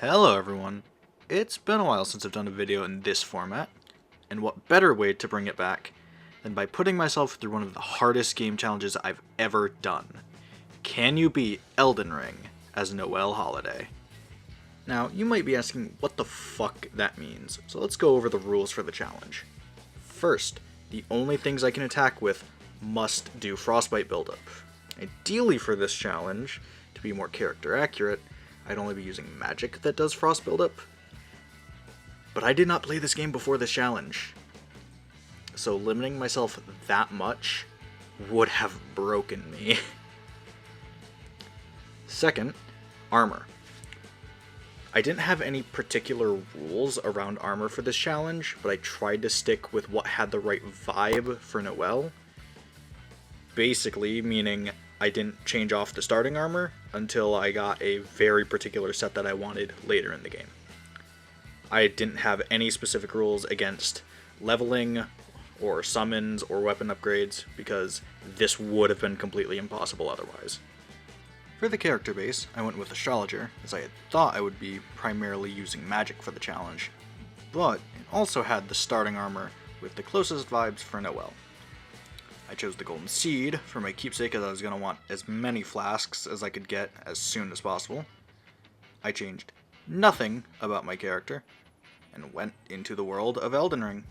Hello everyone. It's been a while since I've done a video in this format, and what better way to bring it back than by putting myself through one of the hardest game challenges I've ever done. Can you beat Elden Ring as Noelle Holiday? Now, you might be asking what the fuck that means, so let's go over the rules for the challenge. First, the only things I can attack with must do frostbite buildup. Ideally for this challenge, to be more character accurate, I'd only be using magic that does frost buildup. But I did not play this game before this challenge, so limiting myself that much would have broken me. Second, armor. I didn't have any particular rules around armor for this challenge, but I tried to stick with what had the right vibe for Noelle. Basically, meaning I didn't change off the starting armor until I got a very particular set that I wanted later in the game. I didn't have any specific rules against leveling or summons or weapon upgrades because this would have been completely impossible otherwise. For the character base, I went with Astrologer, as I had thought I would be primarily using magic for the challenge, but it also had the starting armor with the closest vibes for Noelle. I chose the Golden Seed for my keepsake as I was going to want as many flasks as I could get as soon as possible. I changed nothing about my character, and went into the world of Elden Ring.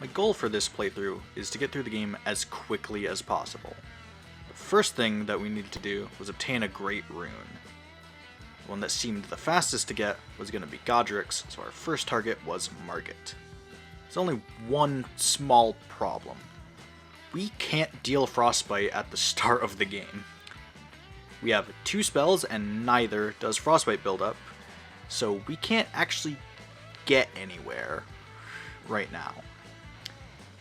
My goal for this playthrough is to get through the game as quickly as possible. The first thing that we needed to do was obtain a Great Rune. The one that seemed the fastest to get was going to be Godric's, so our first target was Margit. There's only one small problem. We can't deal Frostbite at the start of the game. We have 2 spells and neither does Frostbite buildup, so we can't actually get anywhere right now.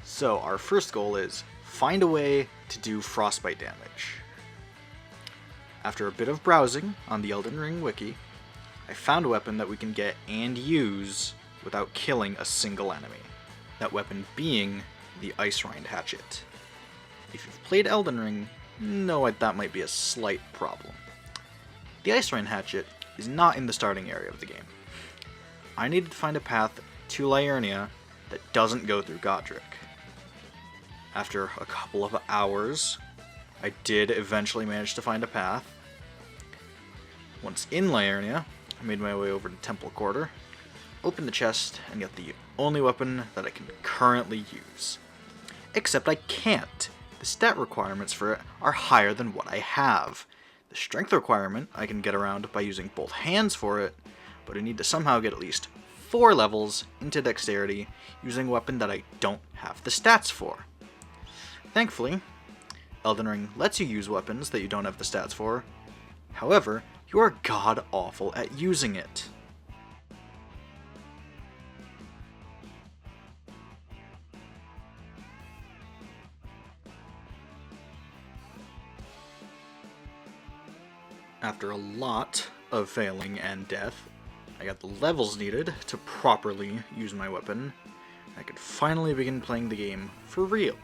So our first goal is find a way to do Frostbite damage. After a bit of browsing on the Elden Ring wiki, I found a weapon that we can get and use without killing a single enemy. That weapon being the Ice Rind Hatchet. If you've played Elden Ring, know that might be a slight problem. The Ice Rind Hatchet is not in the starting area of the game. I needed to find a path to Liurnia that doesn't go through Godric. After a couple of hours, I did eventually manage to find a path. Once in Liurnia, I made my way over to Temple Quarter, opened the chest, and got the only weapon that I can currently use. Except I can't. The stat requirements for it are higher than what I have. The strength requirement I can get around by using both hands for it, but I need to somehow get at least 4 levels into dexterity using a weapon that I don't have the stats for. Thankfully, Elden Ring lets you use weapons that you don't have the stats for. However, you are god-awful at using it. After a lot of failing and death, I got the levels needed to properly use my weapon. I could finally begin playing the game for real.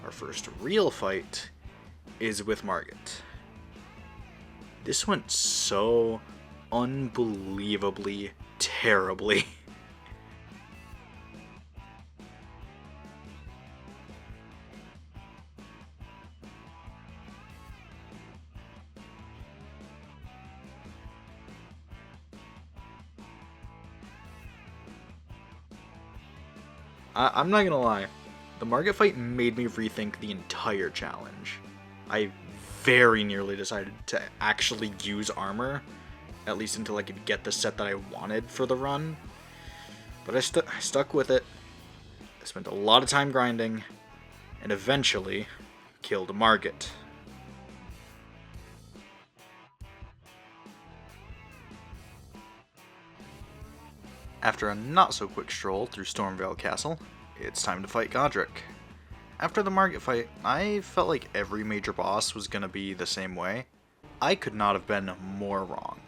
Our first real fight is with Margit. This went so unbelievably terribly. I'm not gonna lie, the Margit fight made me rethink the entire challenge. I very nearly decided to actually use armor, at least until I could get the set that I wanted for the run, but I stuck with it. I spent a lot of time grinding, and eventually killed Margit. After a not-so-quick stroll through Stormveil Castle, it's time to fight Godric. After the Margit fight, I felt like every major boss was going to be the same way. I could not have been more wrong.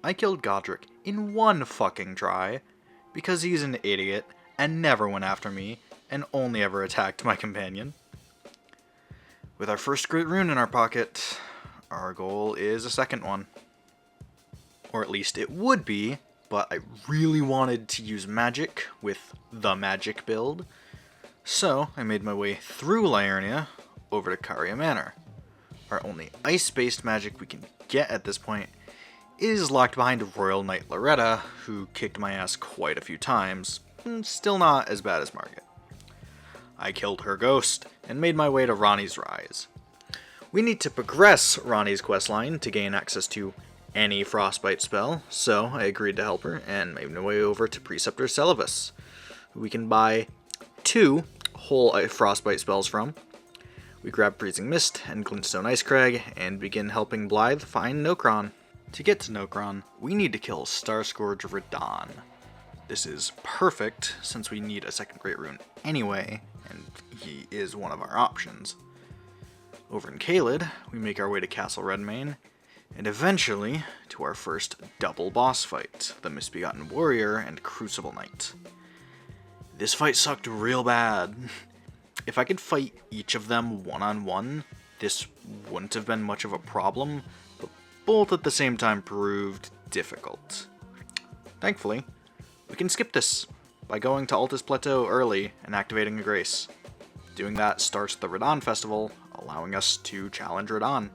I killed Godric in one fucking try, because he's an idiot and never went after me, and only ever attacked my companion. With our first great rune in our pocket, our goal is a second one. Or at least it would be, but I really wanted to use magic with the magic build, so I made my way through Liurnia over to Caria Manor. Our only ice-based magic we can get at this point is locked behind Royal Knight Loretta, who kicked my ass quite a few times, still not as bad as Margit. I killed her ghost and made my way to Ranni's Rise. We need to progress Ranni's questline to gain access to any frostbite spell, so I agreed to help her and made my way over to Preceptor Celivus, who we can buy 2 whole frostbite spells from. We grab Freezing Mist and Glintstone Icecrag and begin helping Blythe find Nokron. To get to Nokron, we need to kill Starscourge Radahn. This is perfect since we need a second Great Rune anyway, and he is one of our options. Over in Caelid, we make our way to Castle Redmane, and eventually to our first double boss fight, the Misbegotten Warrior and Crucible Knight. This fight sucked real bad. If I could fight each of them one-on-one, this wouldn't have been much of a problem, but both at the same time proved difficult. Thankfully, we can skip this by going to Altus Plateau early and activating a Grace. Doing that starts the Radahn Festival, allowing us to challenge Radahn.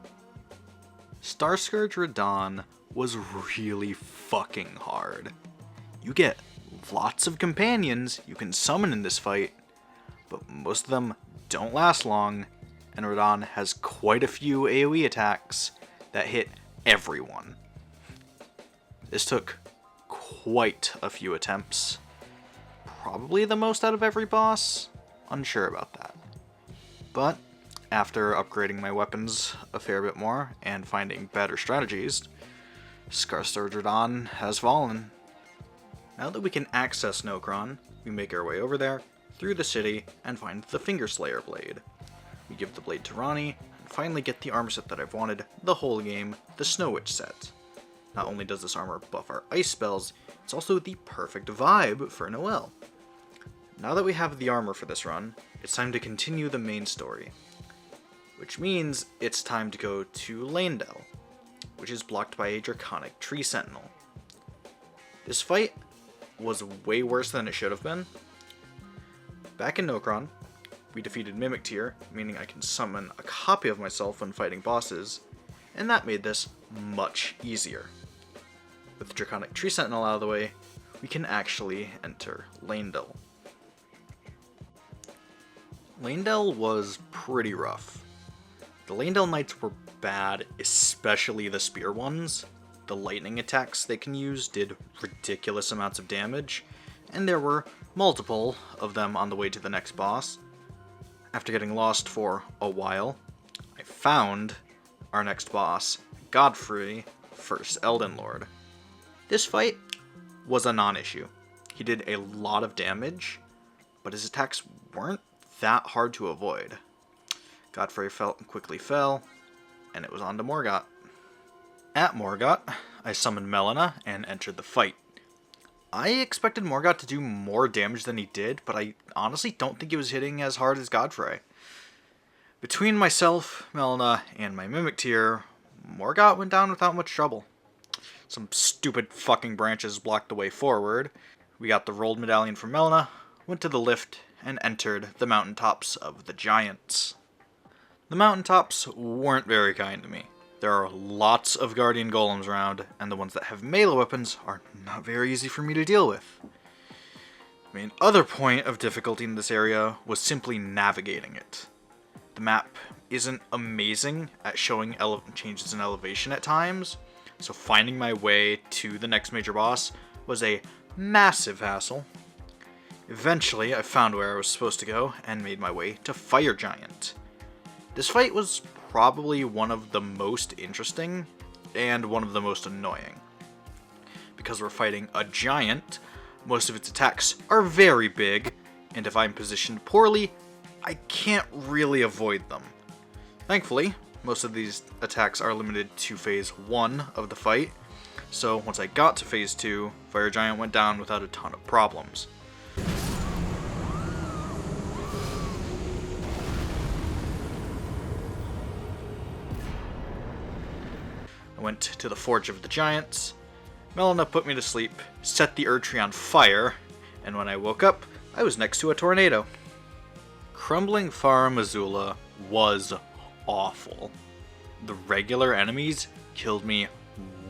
Starscourge Radahn was really fucking hard. You get lots of companions you can summon in this fight, but most of them don't last long, and Radahn has quite a few AoE attacks that hit everyone. This took quite a few attempts. Probably the most out of every boss? Unsure about that. But after upgrading my weapons a fair bit more and finding better strategies, Starscourge Radahn has fallen. Now that we can access Nokron, we make our way over there, through the city, and find the Fingerslayer Blade. We give the blade to Ranni, and finally get the armor set that I've wanted the whole game, the Snow Witch set. Not only does this armor buff our ice spells, it's also the perfect vibe for Noelle. Now that we have the armor for this run, it's time to continue the main story. Which means it's time to go to Leyndell, which is blocked by a Draconic Tree Sentinel. This fight was way worse than it should have been. Back in Nokron, we defeated Mimic Tier, meaning I can summon a copy of myself when fighting bosses, and that made this much easier. With the Draconic Tree Sentinel out of the way, we can actually enter Leyndell. Leyndell was pretty rough. The Leyndell Knights were bad, especially the spear ones. The lightning attacks they can use did ridiculous amounts of damage, and there were multiple of them on the way to the next boss. After getting lost for a while, I found our next boss, Godfrey, first Elden Lord. This fight was a non-issue. He did a lot of damage, but his attacks weren't that hard to avoid. Godfrey quickly fell, and it was on to Morgott. At Morgott, I summoned Melina and entered the fight. I expected Morgott to do more damage than he did, but I honestly don't think he was hitting as hard as Godfrey. Between myself, Melina, and my Mimic Tier, Morgott went down without much trouble. Some stupid fucking branches blocked the way forward. We got the rolled medallion from Melina, went to the lift, and entered the mountaintops of the Giants. The mountaintops weren't very kind to me. There are lots of Guardian Golems around, and the ones that have melee weapons are not very easy for me to deal with. The main other point of difficulty in this area was simply navigating it. The map isn't amazing at showing changes in elevation at times, so finding my way to the next major boss was a massive hassle. Eventually, I found where I was supposed to go and made my way to Fire Giant. This fight was probably one of the most interesting and one of the most annoying. Because we're fighting a giant, most of its attacks are very big, and if I'm positioned poorly, I can't really avoid them. Thankfully, most of these attacks are limited to phase 1 of the fight, so once I got to phase 2, Fire Giant went down without a ton of problems. I went to the Forge of the Giants. Melina put me to sleep, set the Erdtree on fire, and when I woke up, I was next to a tornado. Crumbling Farum Azula was awful. The regular enemies killed me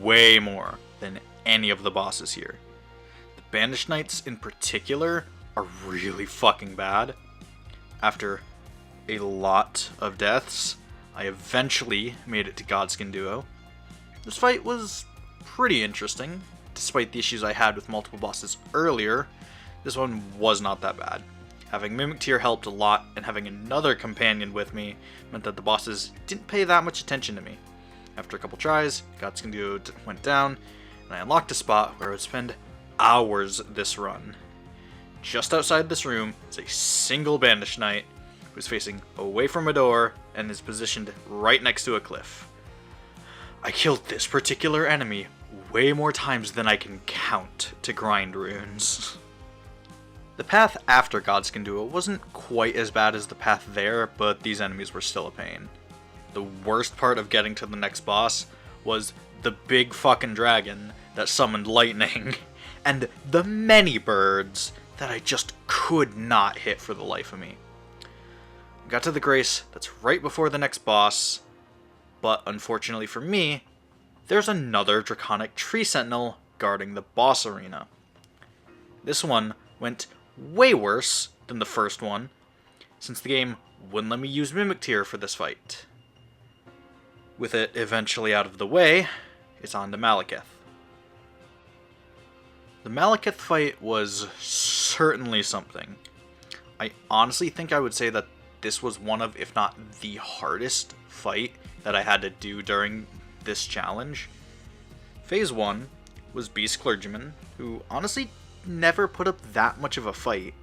way more than any of the bosses here. The Banished Knights in particular are really fucking bad. After a lot of deaths, I eventually made it to Godskin Duo. This fight was pretty interesting. Despite the issues I had with multiple bosses earlier, this one was not that bad. Having Mimic Tear helped a lot, and having another companion with me meant that the bosses didn't pay that much attention to me. After a couple tries, Godskin Duo went down, and I unlocked a spot where I would spend hours this run. Just outside this room is a single Banished Knight who is facing away from a door and is positioned right next to a cliff. I killed this particular enemy way more times than I can count to grind runes. The path after Godskin Duo wasn't quite as bad as the path there, but these enemies were still a pain. The worst part of getting to the next boss was the big fucking dragon that summoned lightning, and the many birds that I just could not hit for the life of me. I got to the Grace that's right before the next boss, but unfortunately for me, there's another Draconic Tree Sentinel guarding the boss arena. This one went way worse than the first one, since the game wouldn't let me use Mimic Tear for this fight. With it eventually out of the way, it's on to Malekith. The Malekith fight was certainly something. I honestly think I would say that this was one of, if not the hardest fight that I had to do during this challenge. Phase 1 was Beast Clergyman, who honestly never put up that much of a fight.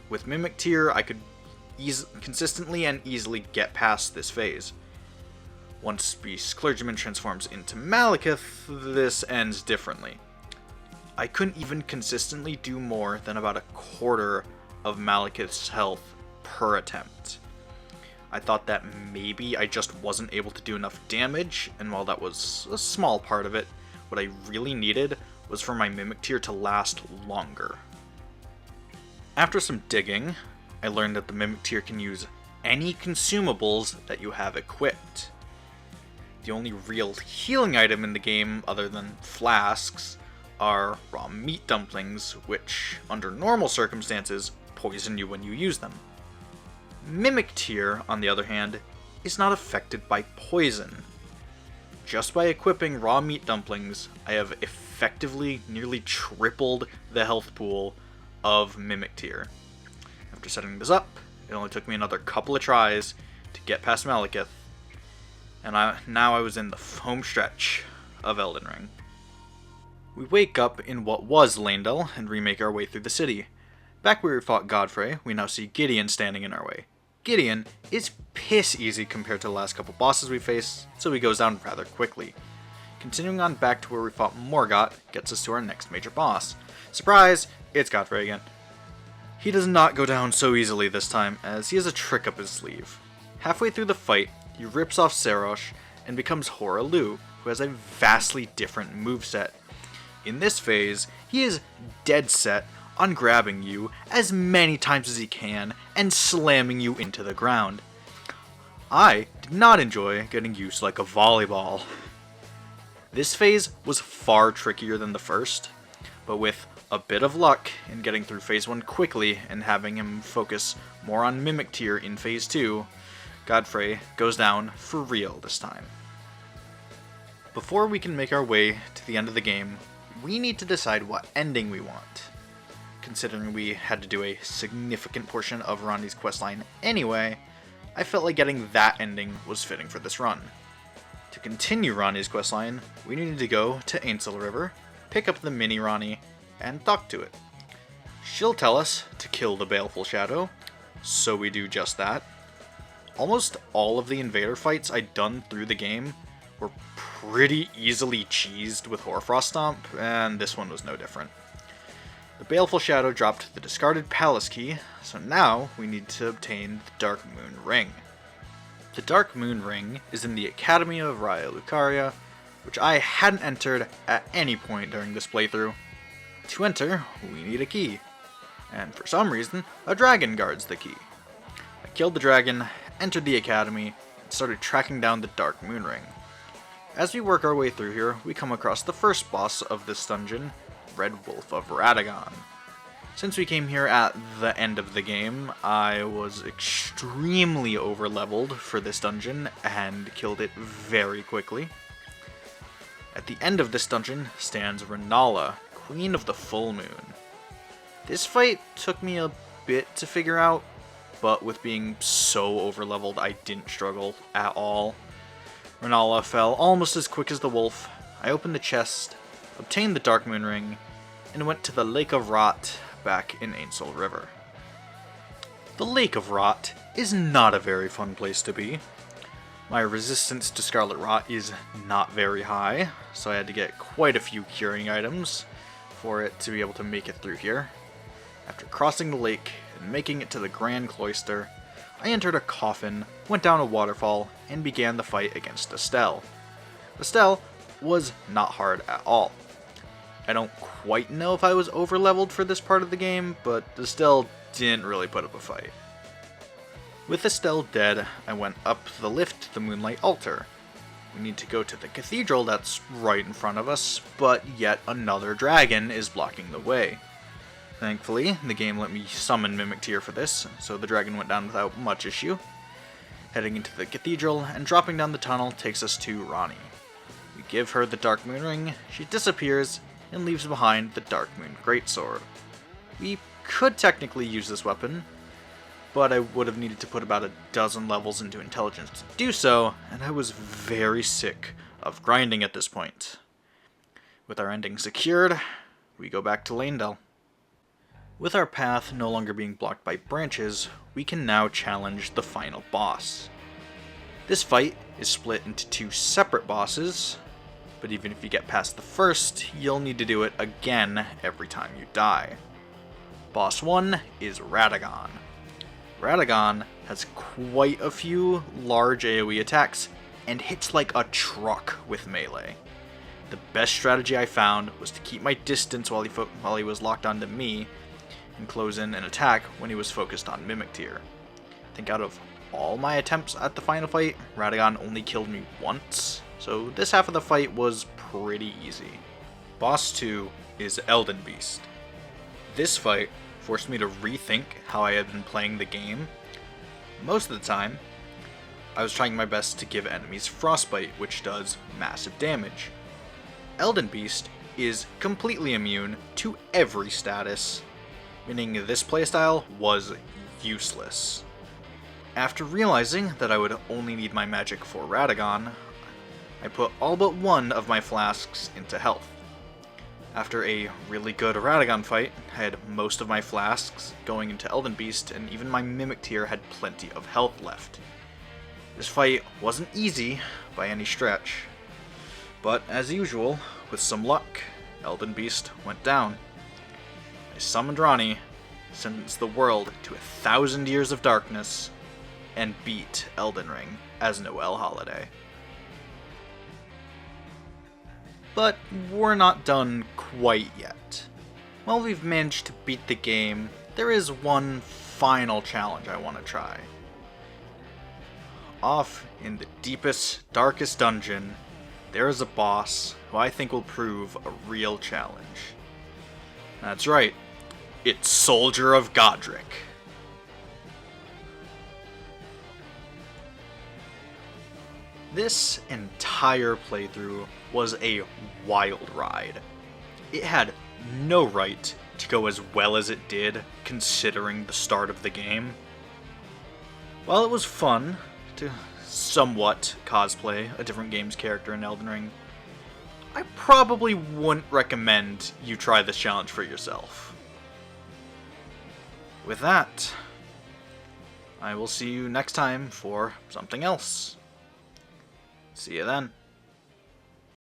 With Mimic Tear, I could consistently and easily get past this phase. Once Beast Clergyman transforms into Malekith, this ends differently. I couldn't even consistently do more than about a quarter of Malekith's health per attempt. I thought that maybe I just wasn't able to do enough damage, and while that was a small part of it, what I really needed was for my Mimic Tear to last longer. After some digging, I learned that the Mimic Tear can use any consumables that you have equipped. The only real healing item in the game, other than flasks, are raw meat dumplings, which, under normal circumstances, poison you when you use them. Mimic Tear, on the other hand, is not affected by poison. Just by equipping raw meat dumplings, I have effectively nearly tripled the health pool of Mimic Tear. After setting this up, it only took me another couple of tries to get past Malekith, and now I was in the home stretch of Elden Ring. We wake up in what was Leyndell and remake our way through the city. Back where we fought Godfrey, we now see Gideon standing in our way. Gideon is piss easy compared to the last couple bosses we faced, so he goes down rather quickly. Continuing on back to where we fought Morgott gets us to our next major boss. Surprise! It's Godfrey again. He does not go down so easily this time, as he has a trick up his sleeve. Halfway through the fight, he rips off Sarosh and becomes Hoarah, who has a vastly different moveset. In this phase, he is dead set on grabbing you as many times as he can and slamming you into the ground. I did not enjoy getting used like a volleyball. This phase was far trickier than the first, but with a bit of luck in getting through phase 1 quickly and having him focus more on Mimic Tear in phase 2, Godfrey goes down for real this time. Before we can make our way to the end of the game, we need to decide what ending we want. Considering we had to do a significant portion of Ranni's questline anyway, I felt like getting that ending was fitting for this run. To continue Ranni's questline, we needed to go to Ainsel River, pick up the mini Ranni, and talk to it. She'll tell us to kill the Baleful Shadow, so we do just that. Almost all of the invader fights I'd done through the game were pretty easily cheesed with Hoarfrost Stomp, and this one was no different. The Baleful Shadow dropped the discarded Palace Key, so now we need to obtain the Dark Moon Ring. The Dark Moon Ring is in the Academy of Raya Lucaria, which I hadn't entered at any point during this playthrough. To enter, we need a key, and for some reason, a dragon guards the key. I killed the dragon, entered the Academy, and started tracking down the Dark Moon Ring. As we work our way through here, we come across the first boss of this dungeon, Red Wolf of Radagon. Since we came here at the end of the game, I was extremely overleveled for this dungeon and killed it very quickly. At the end of this dungeon stands Renala, Queen of the Full Moon. This fight took me a bit to figure out, but with being so overleveled, I didn't struggle at all. Renala fell almost as quick as the wolf. I opened the chest, obtained the Dark Moon Ring, and went to the Lake of Rot back in Ainsel River. The Lake of Rot is not a very fun place to be. My resistance to Scarlet Rot is not very high, so I had to get quite a few curing items for it to be able to make it through here. After crossing the lake and making it to the Grand Cloister, I entered a coffin, went down a waterfall, and began the fight against Estelle. Estelle was not hard at all. I don't quite know if I was overleveled for this part of the game, but Estelle didn't really put up a fight. With Estelle dead, I went up the lift to the Moonlight Altar. We need to go to the cathedral that's right in front of us, but yet another dragon is blocking the way. Thankfully, the game let me summon Mimic Tear for this, so the dragon went down without much issue. Heading into the cathedral and dropping down the tunnel takes us to Ronnie. We give her the Dark Moon Ring, she disappears, and leaves behind the Dark Moon Greatsword. We could technically use this weapon, but I would have needed to put about a dozen levels into intelligence to do so, and I was very sick of grinding at this point. With our ending secured, we go back to Lanedale. With our path no longer being blocked by branches, we can now challenge the final boss. This fight is split into two separate bosses, but even if you get past the first, you'll need to do it again every time you die. Boss 1 is Radagon. Radagon has quite a few large AoE attacks and hits like a truck with melee. The best strategy I found was to keep my distance while he was locked onto me, and close in an attack when he was focused on Mimic Tear. I think out of all my attempts at the final fight, Radagon only killed me once, so this half of the fight was pretty easy. Boss 2 is Elden Beast. This fight forced me to rethink how I had been playing the game. Most of the time, I was trying my best to give enemies Frostbite, which does massive damage. Elden Beast is completely immune to every status, meaning this playstyle was useless. After realizing that I would only need my magic for Radagon, I put all but one of my flasks into health. After a really good Radagon fight, I had most of my flasks going into Elden Beast, and even my Mimic Tear had plenty of health left. This fight wasn't easy by any stretch, but as usual, with some luck, Elden Beast went down. I summoned Ronnie, sentenced the world to 1,000 years of darkness, and beat Elden Ring as Noelle Holiday. But we're not done quite yet. While we've managed to beat the game, there is one final challenge I want to try. Off in the deepest, darkest dungeon, there is a boss who I think will prove a real challenge. That's right, it's Soldier of Godric. This entire playthrough was a wild ride. It had no right to go as well as it did, considering the start of the game. While it was fun to somewhat cosplay a different game's character in Elden Ring, I probably wouldn't recommend you try this challenge for yourself. With that, I will see you next time for something else. See you then.